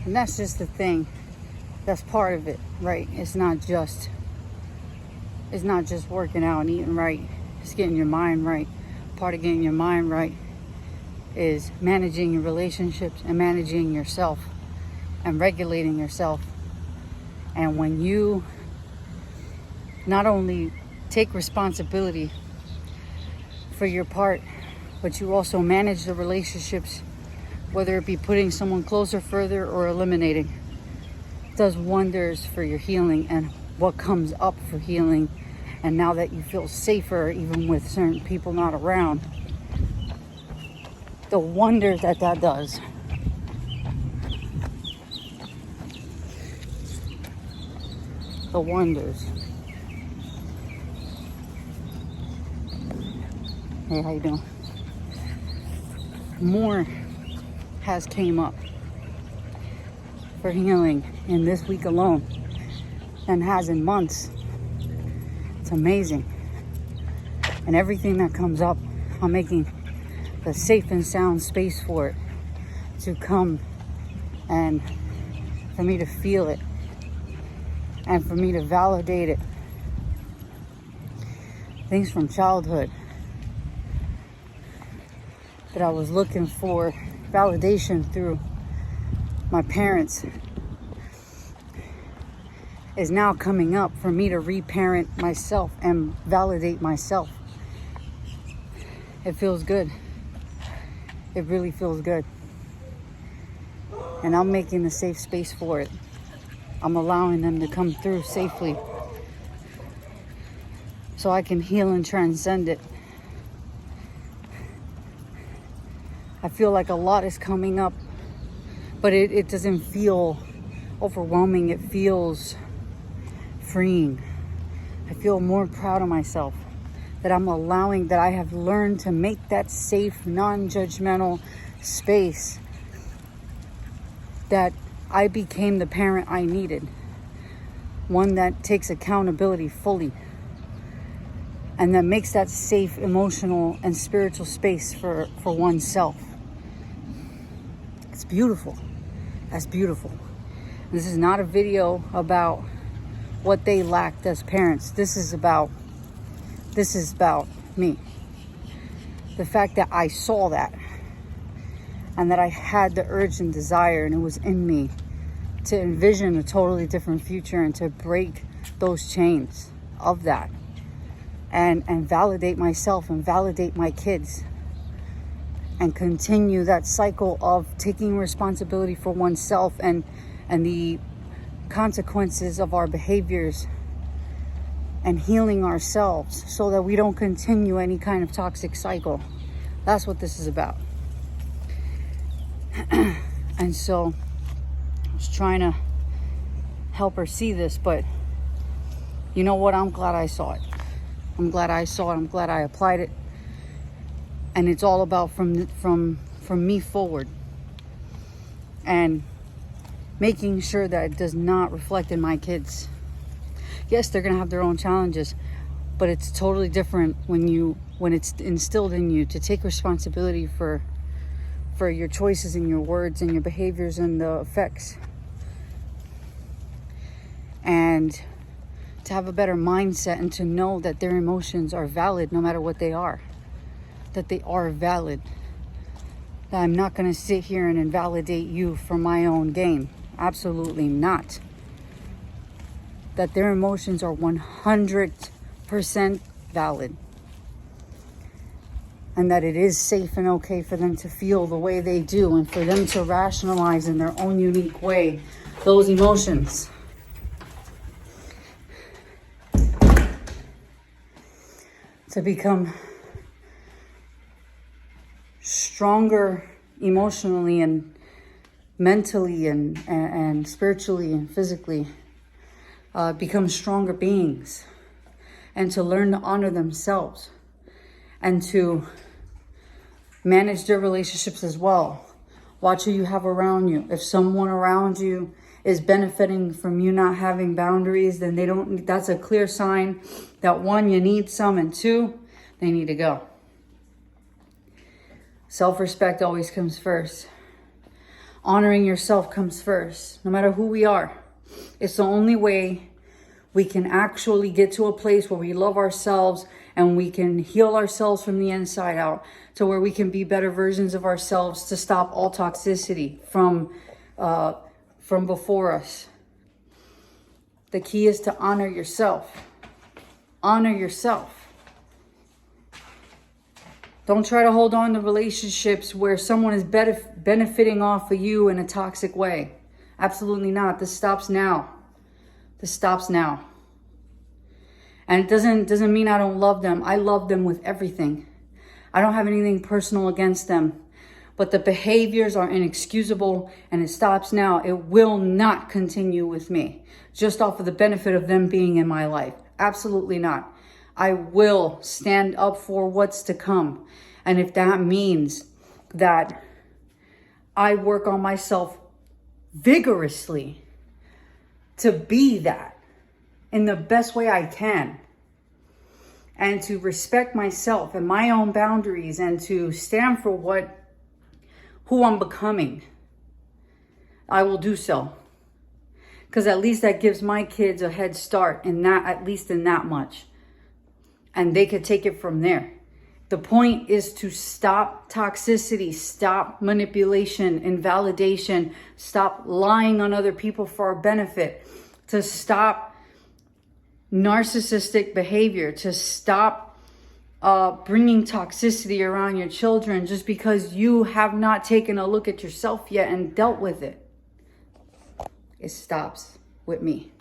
And that's just the thing. That's part of it, right? It's not just working out and eating right. It's getting your mind right. Part of getting your mind right is managing your relationships and managing yourself and regulating yourself. And when you not only take responsibility for your part, but you also manage the relationships, whether it be putting someone closer, further, or eliminating, it does wonders for your healing and what comes up for healing. And now that you feel safer, even with certain people not around, the wonders that does. The wonders. Hey, how you doing? More has came up for healing in this week alone than has in months. It's amazing. And everything that comes up, I'm making the safe and sound space for it to come and for me to feel it and for me to validate it. Things from childhood that I was looking for validation through my parents is now coming up for me to reparent myself and validate myself. It feels good. It really feels good. And I'm making a safe space for it. I'm allowing them to come through safely so I can heal and transcend it. I feel like a lot is coming up, but it doesn't feel overwhelming. It feels freeing. I feel more proud of myself that I'm allowing, that I have learned to make that safe, non-judgmental space, that I became the parent I needed. One that takes accountability fully and that makes that safe, emotional, and spiritual space for oneself. It's beautiful. That's beautiful. This is not a video about what they lacked as parents. This is about me. The fact that I saw that and that I had the urge and desire, and it was in me to envision a totally different future and to break those chains of that and validate myself and validate my kids and continue that cycle of taking responsibility for oneself and the consequences of our behaviors and healing ourselves so that we don't continue any kind of toxic cycle. That's what this is about. And so I was trying to help her see this, but you know what? I'm glad I saw it. I'm glad I saw it. I'm glad I applied it. And it's all about from me forward. And making sure that it does not reflect in my kids. Yes, they're going to have their own challenges, but it's totally different when it's instilled in you to take responsibility for your choices and your words and your behaviors and the effects. And to have a better mindset and to know that their emotions are valid no matter what they are. That they are valid. That I'm not going to sit here and invalidate you for my own gain. Absolutely not. That their emotions are 100% valid. And that it is safe and okay for them to feel the way they do and for them to rationalize in their own unique way those emotions. To become stronger emotionally and mentally and spiritually and physically. Become stronger beings. And to learn to honor themselves. And to manage their relationships as well. Watch who you have around you. If someone around you is benefiting from you not having boundaries, then that's a clear sign that one, you need some, and two, they need to go. Self-respect always comes first. Honoring yourself comes first, no matter who we are. It's the only way we can actually get to a place where we love ourselves and we can heal ourselves from the inside out, to where we can be better versions of ourselves, to stop all toxicity from before us. The key is to honor yourself. Honor yourself. Don't try to hold on to relationships where someone is benefiting off of you in a toxic way. Absolutely not. This stops now. This stops now. And it doesn't mean I don't love them. I love them with everything. I don't have anything personal against them. But the behaviors are inexcusable, and it stops now. It will not continue with me just off of the benefit of them being in my life. Absolutely not. I will stand up for what's to come. And if that means that I work on myself vigorously to be that in the best way I can, and to respect myself and my own boundaries, and to stand for who I'm becoming, I will do so. Because at least that gives my kids a head start in that, at least in that much. And they could take it from there. The point is to stop toxicity, stop manipulation, invalidation, stop lying on other people for our benefit, to stop narcissistic behavior, to stop bringing toxicity around your children just because you have not taken a look at yourself yet and dealt with it. It stops with me.